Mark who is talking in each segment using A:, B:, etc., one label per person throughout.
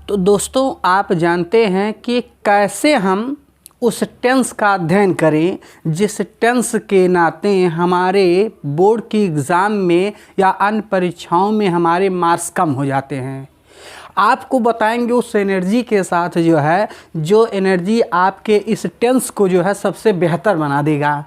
A: तो दोस्तों आप जानते हैं कि कैसे हम उस टेंस का अध्ययन करें जिस टेंस के नाते हमारे बोर्ड की एग्ज़ाम में या अन्य परीक्षाओं में हमारे मार्क्स कम हो जाते हैं। आपको बताएंगे उस एनर्जी के साथ जो एनर्जी आपके इस टेंस को सबसे बेहतर बना देगा।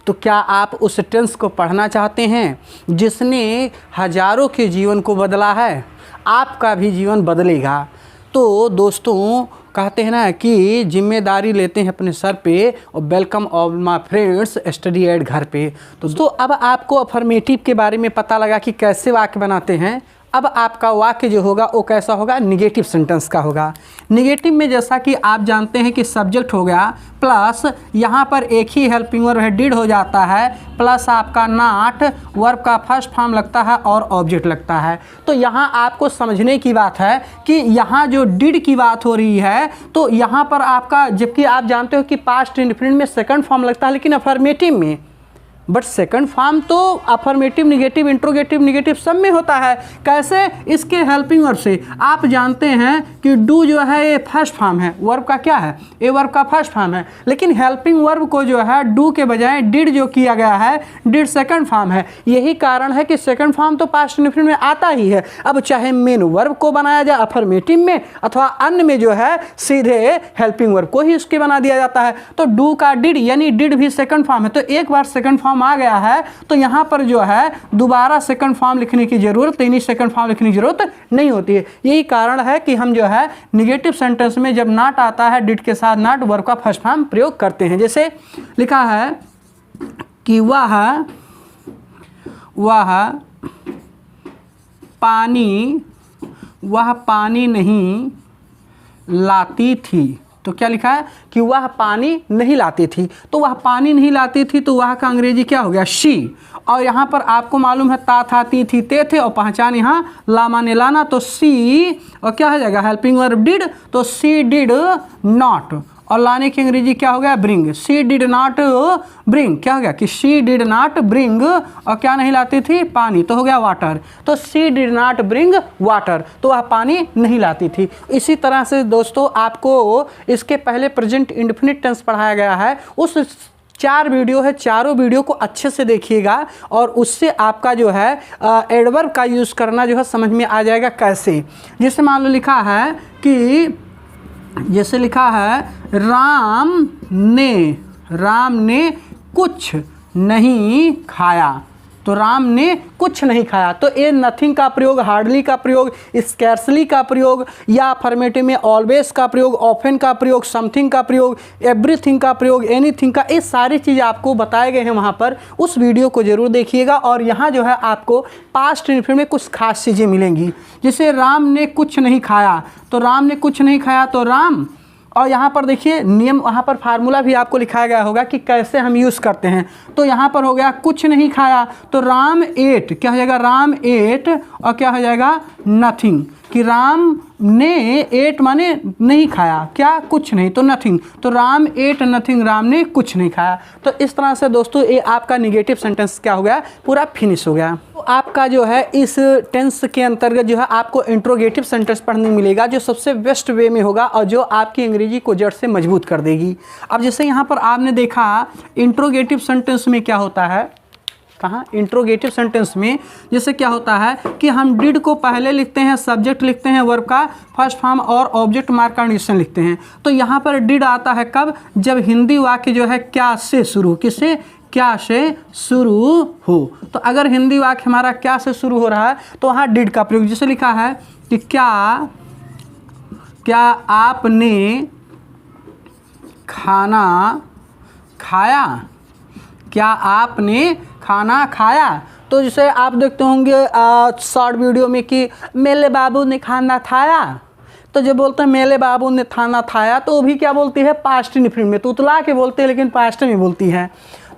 A: तो क्या आप उस टेंस को पढ़ना चाहते हैं जिसने हज़ारों के जीवन को बदला है? आपका भी जीवन बदलेगा। तो दोस्तों कहते हैं ना कि जिम्मेदारी लेते हैं अपने सर पे और welcome all my friends study eight घर पे। तो दोस्तों अब आपको अफर्मेटिव के बारे में पता लगा कि कैसे वाक्य बनाते हैं। अब आपका वाक्य जो होगा वो कैसा होगा? निगेटिव सेंटेंस का होगा। निगेटिव में जैसा कि आप जानते हैं कि सब्जेक्ट हो गया प्लस यहाँ पर एक ही हेल्पिंग वर्ब है डिड हो जाता है प्लस आपका नॉट वर्ब का फर्स्ट फॉर्म लगता है और ऑब्जेक्ट लगता है। तो यहाँ आपको समझने की बात है कि यहाँ जो डिड की बात हो रही है तो यहाँ पर आपका, जबकि आप जानते हो कि पास्ट इंडेफिनिट में सेकंड फॉर्म लगता है लेकिन अफर्मेटिव में, बट सेकंड फॉर्म तो अफर्मेटिव निगेटिव इंट्रोगेटिव निगेटिव सब में होता है। कैसे? इसके हेल्पिंग वर्ब से। आप जानते हैं कि डू जो है ये फर्स्ट फॉर्म है, वर्ब का क्या है? ये वर्ब का फर्स्ट फॉर्म है, लेकिन हेल्पिंग वर्ब को जो है डू के बजाय डिड जो किया गया है, डिड सेकंड फॉर्म है। यही कारण है कि सेकंड फॉर्म तो पास्ट इंडेफिनिट में आता ही है। अब चाहे मेन वर्ब को बनाया जाए अफर्मेटिव में अथवा अन्य में जो है सीधे हेल्पिंग वर्ब को ही उसके बना दिया जाता है। तो डू का डिड यानी डिड भी सेकंड फॉर्म है। तो एक बार सेकंड फॉर्म आ गया है तो यहां पर जो है दोबारा सेकंड फॉर्म लिखने की जरूरत, यानी सेकंड फॉर्म लिखने की जरूरत नहीं होती है। यही कारण है कि हम जो है निगेटिव सेंटेंस में जब नॉट आता है डिड के साथ नॉट वर्ब का फर्स्ट फॉर्म प्रयोग करते हैं। जैसे लिखा है कि वह पानी नहीं लाती थी। तो क्या लिखा है कि वह पानी नहीं लाती थी। तो वह पानी नहीं लाती थी तो वह का अंग्रेजी क्या हो गया? शी। और यहाँ पर आपको मालूम है ता था ती थी ते थे और पहचान यहाँ ला माने लाना, तो सी और क्या हो जाएगा? हेल्पिंग वर्ब डिड, तो सी डिड नॉट और लाने की अंग्रेजी क्या हो गया? Bring. She did not bring, क्या हो गया कि शी डिड नॉट ब्रिंग और क्या नहीं लाती थी? पानी, तो हो गया वाटर। तो she did not bring water, तो वह पानी नहीं लाती थी। इसी तरह से दोस्तों आपको इसके पहले प्रेजेंट इंडेफिनिट टेंस पढ़ाया गया है। उस 4 वीडियो है, चारों वीडियो को अच्छे से देखिएगा और उससे आपका जो है एडवर्ब का यूज़ करना जो है समझ में आ जाएगा कैसे। जैसे मान लो लिखा है कि जैसे लिखा है राम ने कुछ नहीं खाया। तो राम ने कुछ नहीं खाया, तो ये नथिंग का प्रयोग, हार्डली का प्रयोग, स्कैर्सली का प्रयोग या अफर्मेटिव में ऑलवेज का प्रयोग, ऑफन का प्रयोग, समथिंग का प्रयोग, एवरीथिंग का प्रयोग, एनीथिंग का, ये सारी चीज़ आपको बताए गए हैं वहाँ पर। उस वीडियो को जरूर देखिएगा। और यहाँ जो है आपको पास्ट इंडेफिनिट में कुछ खास चीज़ें मिलेंगी। जैसे राम ने कुछ नहीं खाया, तो राम ने कुछ नहीं खाया तो राम, और यहाँ पर देखिए नियम, वहाँ पर फार्मूला भी आपको लिखाया गया होगा कि कैसे हम यूज़ करते हैं। तो यहाँ पर हो गया कुछ नहीं खाया तो राम एट, क्या हो जाएगा? राम एट और क्या हो जाएगा? नथिंग। कि राम ने एट माने नहीं खाया, क्या? कुछ नहीं, तो नथिंग। तो राम एट नथिंग, राम ने कुछ नहीं खाया। तो इस तरह से दोस्तों ये आपका निगेटिव सेंटेंस क्या हो गया? पूरा फिनिश हो गया। तो आपका जो है इस टेंस के अंतर्गत जो है आपको इंट्रोगेटिव सेंटेंस पढ़ने मिलेगा जो सबसे बेस्ट वे में होगा और जो आपकी अंग्रेजी को जड़ से मजबूत कर देगी। अब जैसे यहाँ पर आपने देखा इंट्रोगेटिव सेंटेंस में क्या होता है, कहाँ? इंट्रोगेटिव सेंटेंस में जैसे क्या होता है कि हम डिड को पहले लिखते हैं, सब्जेक्ट लिखते हैं, वर्ब का फर्स्ट फॉर्म और ऑब्जेक्ट मार्क कंडीशन लिखते हैं। तो यहाँ पर डिड आता है कब? जब हिंदी वाक्य जो है क्या से शुरू, किससे? क्या से शुरू हो। तो अगर हिंदी वाक्य हमारा क्या से शुरू हो रहा है तो वहाँ डिड का प्रयोग। जैसे लिखा है कि क्या आपने खाना खाया? क्या आपने खाना खाया? तो जैसे आप देखते होंगे शॉर्ट वीडियो में कि मेरे बाबू ने खाना खाया, तो जब बोलते हैं मेरे बाबू ने खाना खाया तो वो भी क्या बोलती है? पास्ट इंडेफिनिट में, तो उतला के बोलते हैं लेकिन पास्ट में बोलती है।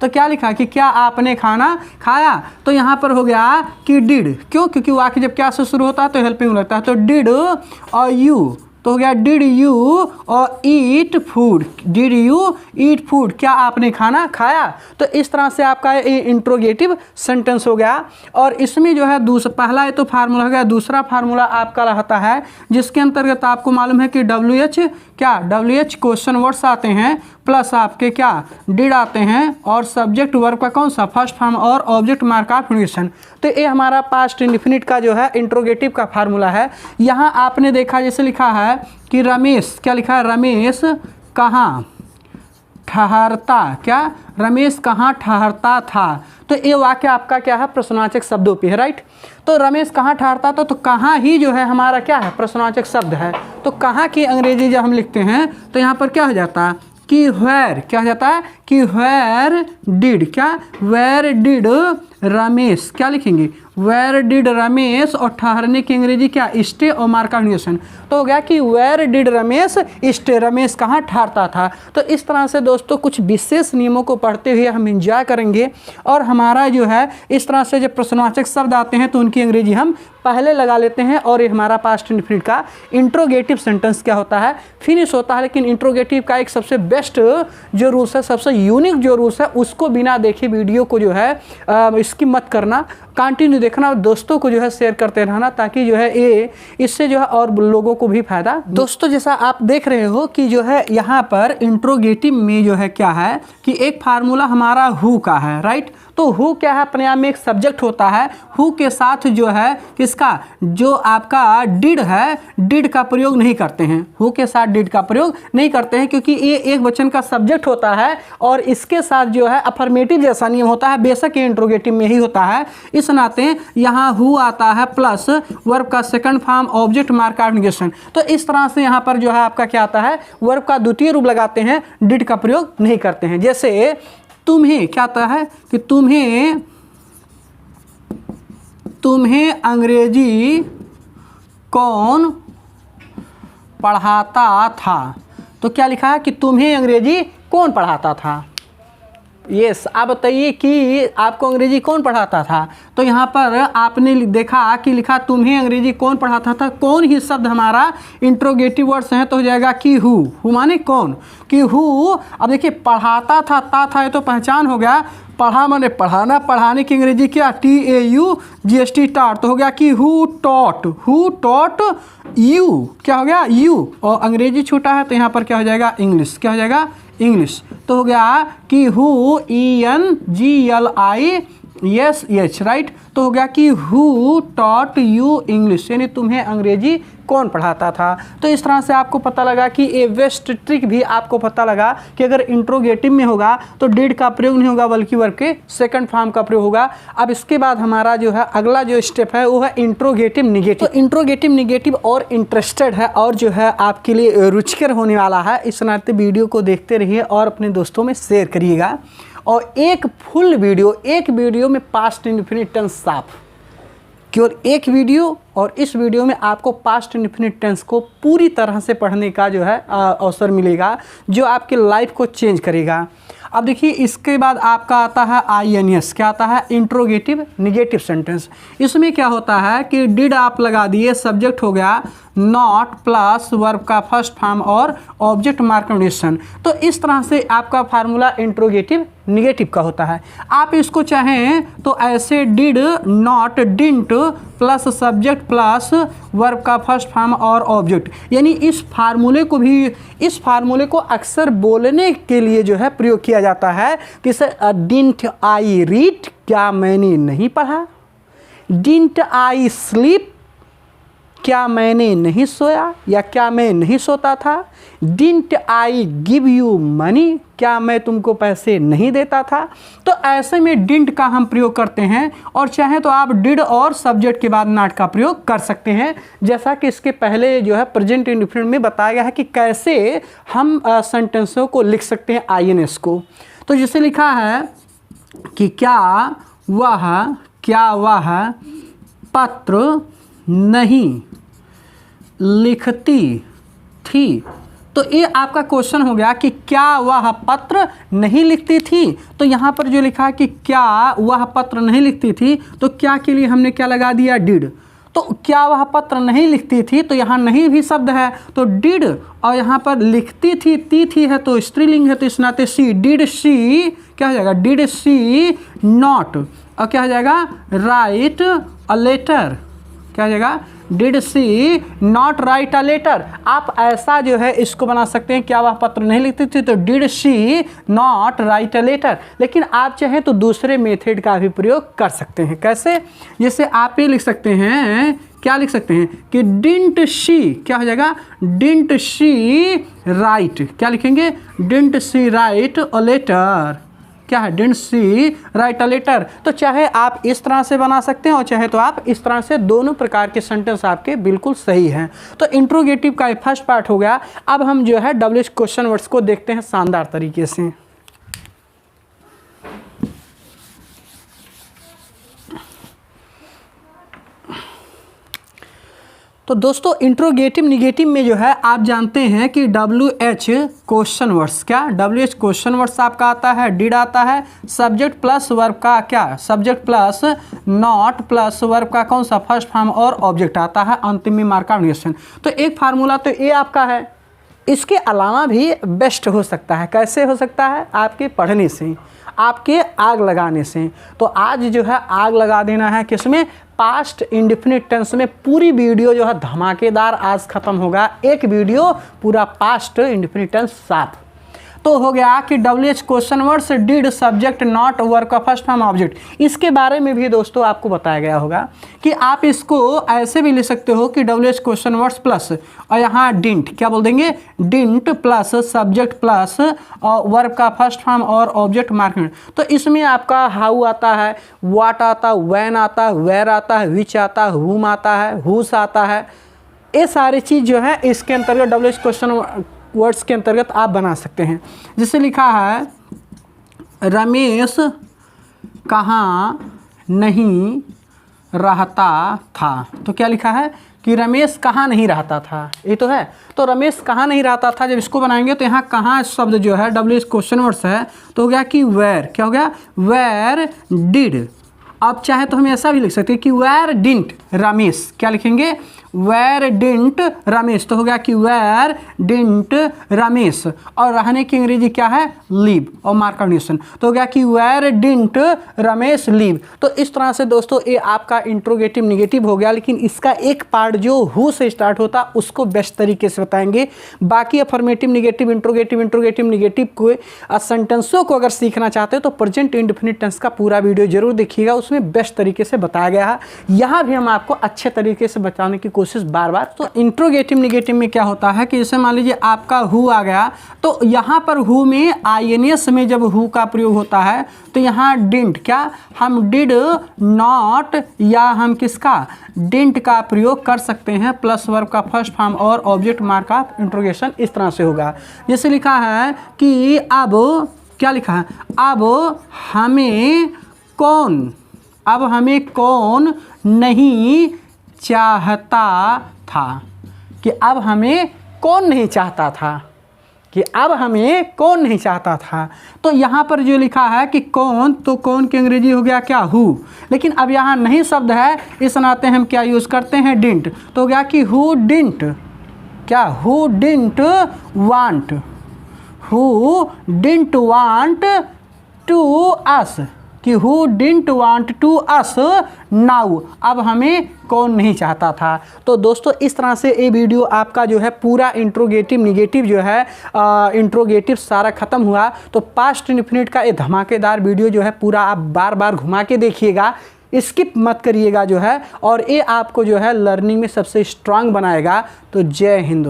A: तो क्या लिखा कि क्या आपने खाना खाया? तो यहाँ पर हो गया कि डिड, क्यों? क्योंकि वाक्य जब क्या से शुरू होता है तो हेल्पिंग लगता है। तो डिड और यू तो हो गया डिड यू और eat food, did you eat food, क्या आपने खाना खाया। तो इस तरह से आपका इंट्रोगेटिव सेंटेंस हो गया। और इसमें जो है पहला ये तो फार्मूला हो गया, दूसरा फार्मूला आपका रहता है जिसके अंतर्गत आपको मालूम है कि WH क्या, WH क्वेश्चन वर्ड्स आते हैं प्लस आपके क्या डिड आते हैं और सब्जेक्ट वर्ब का कौन सा फर्स्ट फॉर्म और ऑब्जेक्ट मार्क ऑफ कंडीशन। तो ये हमारा पास्ट इंडेफिनिट का जो है इंट्रोगेटिव का फार्मूला है। यहाँ आपने देखा जैसे लिखा है कि रमेश, क्या लिखा है, रमेश कहाँ ठहरता, क्या रमेश कहाँ ठहरता था। तो ये वाक्य आपका क्या है, प्रश्नवाचक शब्दों पे है, राइट। तो रमेश कहाँ ठहरता था, तो कहाँ ही जो है हमारा क्या है, प्रश्नवाचक शब्द है। तो कहाँ की अंग्रेजी जब हम लिखते हैं तो यहाँ पर क्या हो जाता है कि वेयर, क्या हो जाता है कि वेयर डिड, क्या वेयर डिड रमेश, क्या लिखेंगे वेयर डिड रमेश, और ठहरने की अंग्रेजी क्या, स्टे और मार्क ऑफ कंडीशन। तो हो गया कि where did Ramesh stay, Ramesh कहाँ ठहरता था। तो इस तरह से दोस्तों कुछ विशेष नियमों को पढ़ते हुए हम एंजॉय करेंगे और हमारा जो है इस तरह से जब प्रश्नवाचक शब्द आते हैं तो उनकी अंग्रेजी हम पहले लगा लेते हैं और ये हमारा पास्ट इंडेफिनिट का इंट्रोगेटिव सेंटेंस क्या होता है, फिनिश होता है। लेकिन इंट्रोगेटिव का एक सबसे बेस्ट जो रूल्स है, सबसे यूनिक जो रूल्स है, उसको बिना देखे वीडियो को जो है इसकी मत करना, कंटिन्यू देखना और दोस्तों को जो है शेयर करते रहना ताकि जो है ये इससे जो है और लोगों को भी फायदा। दोस्तों जैसा आप देख रहे हो कि जो है यहाँ पर इंट्रोगेटिव में जो है क्या है कि एक फार्मूला हमारा हु का है, राइट। तो हु क्या है, अपने आप में एक सब्जेक्ट होता है। हु के साथ जो है किसका, जो आपका डिड है, डिड का प्रयोग नहीं करते हैं, हु के साथ डिड का प्रयोग नहीं करते हैं क्योंकि ये एक वचन का सब्जेक्ट होता है और इसके साथ जो है अफर्मेटिव जैसा नियम होता है, बेशक ये इंट्रोगेटिव में ही होता है। इस नाते यहाँ हु आता है प्लस वर्ब का second form object mark of negation. तो इस तरह से यहाँ पर जो है आपका क्या आता है, वर्ब का द्वितीय रूप लगाते हैं, डिड का प्रयोग नहीं करते हैं। जैसे तुम्हें क्या आता है कि तुम्हें अंग्रेजी कौन पढ़ाता था। तो क्या लिखा है कि तुम्हें अंग्रेजी कौन पढ़ाता था। यस, आप बताइए कि आपको अंग्रेजी कौन पढ़ाता था। तो यहाँ पर आपने देखा कि लिखा तुम्हें अंग्रेजी कौन पढ़ाता था, कौन ही शब्द हमारा इंट्रोगेटिव वर्ड्स हैं तो हो जाएगा कि हु माने कौन, कि हु। अब देखिए पढ़ाता था ये तो पहचान हो गया, पढ़ा माने पढ़ाना, पढ़ाने की अंग्रेजी क्या, TAUGHT टाट। तो हो गया कि हु टॉट यू, क्या हो गया यू, और अंग्रेजी छूटा है तो यहाँ पर क्या हो जाएगा इंग्लिश, क्या हो जाएगा इंग्लिश। तो हो गया कि हु ENGLISH, राइट। तो हो गया कि हु टॉट यू इंग्लिश, यानी तुम्हें अंग्रेजी कौन पढ़ाता था। तो इस तरह से आपको पता लगा कि ए वेस्ट ट्रिक भी आपको पता लगा कि अगर इंट्रोगेटिव में होगा तो डिड का प्रयोग नहीं होगा बल्कि वर्ब के सेकंड फॉर्म का प्रयोग होगा। अब इसके बाद हमारा जो है अगला जो स्टेप है वो है इंट्रोगेटिव निगेटिव। तो इंट्रोगेटिव निगेटिव और इंटरेस्टेड है और जो है आपके लिए रुचिकर होने वाला है। इस नाते वीडियो को देखते रहिए और अपने दोस्तों में शेयर करिएगा। और एक फुल वीडियो, एक वीडियो में पास्ट इंडेफिनिट टेंस साफ, केवल एक वीडियो, और इस वीडियो में आपको पास्ट इंडेफिनिट टेंस को पूरी तरह से पढ़ने का जो है अवसर मिलेगा जो आपके लाइफ को चेंज करेगा। अब देखिए इसके बाद आपका आता है INS, क्या आता है, इंट्रोगेटिव निगेटिव सेंटेंस। इसमें क्या होता है कि डिड आप लगा दिए, सब्जेक्ट हो गया नॉट प्लस वर्ब का फर्स्ट फॉर्म और ऑब्जेक्ट मार्क कंडीशन। तो इस तरह से आपका फार्मूला इंट्रोगेटिव निगेटिव का होता है। आप इसको चाहें तो ऐसे did not didn't plus subject plus verb का फर्स्ट फॉर्म और ऑब्जेक्ट, यानी इस फार्मूले को अक्सर बोलने के लिए जो है प्रयोग किया जाता है। जैसे डिंट आई रीड, क्या मैंने नहीं पढ़ा, डिंट आई स्लीप, क्या मैंने नहीं सोया या क्या मैं नहीं सोता था, didn't I give you money, क्या मैं तुमको पैसे नहीं देता था। तो ऐसे में डिंट का हम प्रयोग करते हैं और चाहे तो आप डिड और सब्जेक्ट के बाद नॉट का प्रयोग कर सकते हैं, जैसा कि इसके पहले जो है प्रेजेंट इंडेफिनिट में बताया गया है कि कैसे हम सेंटेंसों को लिख सकते हैं INS को। तो जैसे लिखा है कि क्या वह पत्र नहीं लिखती थी। तो ये आपका क्वेश्चन हो गया कि क्या वह पत्र नहीं लिखती थी। तो यहाँ पर जो लिखा है कि क्या वह पत्र नहीं लिखती थी, तो क्या के लिए हमने क्या लगा दिया, डिड। तो क्या वह पत्र नहीं लिखती थी, तो यहाँ नहीं भी शब्द है तो डिड, और यहाँ पर लिखती थी थी है तो स्त्रीलिंग है, तो इस नाते सी, डिड सी क्या हो जाएगा, डिड सी नॉट, और क्या हो जाएगा, राइट अ लेटर, क्या हो जाएगा, did she not write a letter. आप ऐसा जो है इसको बना सकते हैं, क्या वह पत्र नहीं लिखती थी, तो did she not write a letter. लेकिन आप चाहें तो दूसरे मेथड का भी प्रयोग कर सकते हैं। कैसे, जैसे आप ये लिख सकते हैं, क्या लिख सकते हैं कि डिंट शी, क्या हो जाएगा, डिंट शी राइट, क्या लिखेंगे, didn't she write a letter, क्या है, didn't she write a letter. तो चाहे आप इस तरह से बना सकते हैं और चाहे तो आप इस तरह से, दोनों प्रकार के सेंटेंस आपके बिल्कुल सही हैं। तो इंट्रोगेटिव का फर्स्ट पार्ट हो गया। अब हम जो है WH क्वेश्चन वर्ड्स को देखते हैं शानदार तरीके से। तो दोस्तों इंट्रोगेटिव निगेटिव में जो है आप जानते हैं कि WH क्वेश्चन वर्ड्स, क्या WH क्वेश्चन वर्ड्स आपका आता है, डिड आता है, सब्जेक्ट प्लस वर्ब का क्या, subject plus not plus verb का कौन सा, फर्स्ट फॉर्म, और ऑब्जेक्ट आता है अंतिम में मार्क ऑफ निगेशन। तो एक फार्मूला तो ये आपका है, इसके अलावा भी बेस्ट हो सकता है। कैसे हो सकता है, आपके पढ़ने से, आपके आग लगाने से। तो आज जो है आग लगा देना है किसमें, पास्ट इंडेफिनिट टेंस में। पूरी वीडियो जो है धमाकेदार आज खत्म होगा, एक वीडियो पूरा पास्ट इंडेफिनिट टेंस साफ। तो हो गया कि WH question words, did, subject, not, verb का फर्स्ट फॉर्म, ऑब्जेक्ट। इसके बारे में भी दोस्तों आपको बताया गया होगा कि आप इसको ऐसे भी लिख सकते हो कि WH क्वेश्चन वर्ड्स प्लस, और यहाँ डिंट, क्या बोल देंगे, didn't plus subject plus verb का फर्स्ट फॉर्म और ऑब्जेक्ट मार्कमेंट। तो इसमें आपका हाउ आता है, व्हाट आता है, व्हेन आता है, वेयर आता है, विच आता है, हुम आता है, हुस आता है। ये सारी चीज़ जो है इसके अंतर्गत WH क्वेश्चन वर्ड्स के अंतर्गत आप बना सकते हैं। जिससे लिखा है रमेश कहाँ नहीं रहता था, तो क्या लिखा है कि रमेश कहाँ नहीं रहता था, ये तो है। तो रमेश कहाँ नहीं रहता था, जब इसको बनाएंगे तो यहाँ कहाँ शब्द जो है WH क्वेश्चन वर्ड्स है, तो हो गया कि वेयर, क्या हो गया, वेयर डिड। आप चाहे तो हम ऐसा भी लिख सकते हैं कि वेयर डिंट रमेश, क्या लिखेंगे, वेयर डिंट रमेश। तो हो गया कि वेयर डिंट रमेश, और रहने की अंग्रेजी क्या है, लीव, और मार्क कंडीशन। तो हो गया कि वेयर डिंट रमेश लीव। तो इस तरह से दोस्तों ये आपका इंट्रोगेटिव निगेटिव हो गया। लेकिन इसका एक पार्ट जो हु से स्टार्ट होता उसको बेस्ट तरीके से बताएंगे। बाकी अफर्मेटिव निगेटिव, इंट्रोगेटिव निगेटिव को सेंटेंसों को अगर सीखना चाहते हो तो प्रेजेंट इंडेफिनिट टेंस का पूरा वीडियो जरूर देखिएगा, उसमें बेस्ट तरीके से बताया गया है। यहाँ भी हम आपको अच्छे तरीके से बताने की कोशिश बार बार। तो इंट्रोगेटिव निगेटिव में क्या होता है कि जैसे मान लीजिए आपका हु आ गया, तो यहाँ पर हु में INS में जब हु का प्रयोग होता है तो यहाँ डिंट, क्या हम डिड नॉट या हम किसका डिंट का प्रयोग कर सकते हैं, प्लस वर्ब का फर्स्ट फॉर्म और ऑब्जेक्ट मार्क ऑफ इंट्रोगेशन इस तरह से होगा। जैसे लिखा है कि अब, क्या लिखा है, अब हमें कौन, अब हमें कौन नहीं चाहता था, कि अब हमें कौन नहीं चाहता था, कि अब हमें कौन नहीं चाहता था। तो यहाँ पर जो लिखा है कि कौन, तो कौन की अंग्रेजी हो गया क्या, हु। लेकिन अब यहाँ नहीं शब्द है, इस नाते हम क्या यूज़ करते हैं, डिंट। तो हो गया कि हु डिंट, क्या, who didn't want, who didn't want to us, कि who didn't want to us now, अब हमें कौन नहीं चाहता था। तो दोस्तों इस तरह से ये वीडियो आपका जो है पूरा इंट्रोगेटिव निगेटिव जो है इंट्रोगेटिव सारा खत्म हुआ। तो पास्ट इंडेफिनिट का ये धमाकेदार वीडियो जो है पूरा आप बार बार घुमा के देखिएगा, स्किप मत करिएगा जो है, और ये आपको जो है लर्निंग में सबसे स्ट्रांग बनाएगा। तो जय हिंद दोस्तों।